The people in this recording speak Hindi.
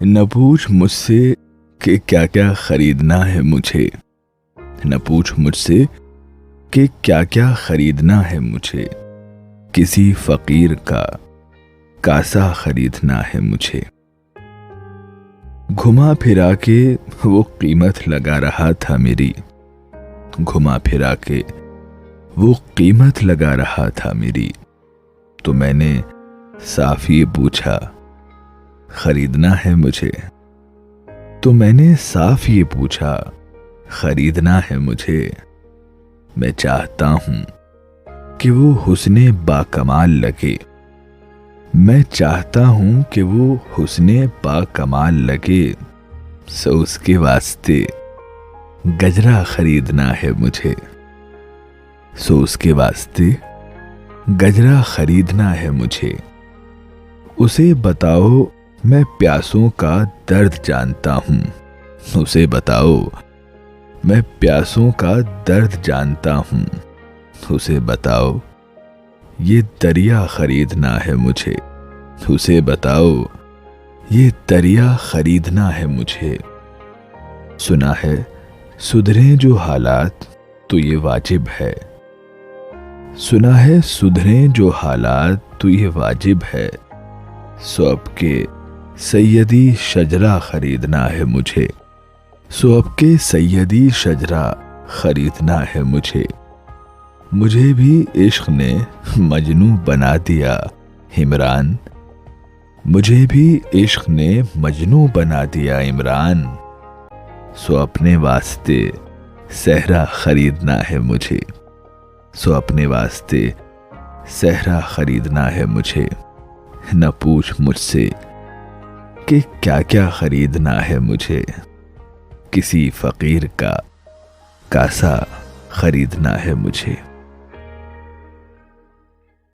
न पूछ मुझसे कि क्या क्या खरीदना है मुझे। न पूछ मुझसे कि क्या क्या खरीदना है मुझे। किसी फकीर का कासा खरीदना है मुझे। घुमा फिरा के वो कीमत लगा रहा था मेरी। घुमा फिरा के वो कीमत लगा रहा था मेरी। तो मैंने साफ ये पूछा, खरीदना है मुझे। तो मैंने साफ ये पूछा, खरीदना है मुझे। मैं चाहता हूं कि वो हुस्ने बाकमाल लगे। मैं चाहता हूं कि वो हुस्ने बाकमाल लगे। सो उसके वास्ते गजरा खरीदना है मुझे। सो उसके वास्ते गजरा खरीदना है मुझे। उसे बताओ मैं प्यासों का दर्द जानता हूं। उसे बताओ मैं प्यासों का दर्द जानता हूं। उसे बताओ ये दरिया खरीदना है मुझे। उसे बताओ ये दरिया खरीदना है मुझे। सुना है सुधरे जो हालात तो ये वाजिब है। सुना है सुधरे जो हालात तो ये वाजिब है। सो अब के सैयदी शजरा खरीदना है मुझे। सो अब के सैयदी शजरा खरीदना है मुझे। मुझे भी इश्क ने मजनू बना दिया इमरान। मुझे भी इश्क ने मजनू बना दिया इमरान। सो अपने वास्ते सहरा खरीदना है मुझे। सो अपने वास्ते सहरा खरीदना है मुझे। न पूछ मुझसे कि क्या क्या खरीदना है मुझे। किसी फकीर का कासा खरीदना है मुझे।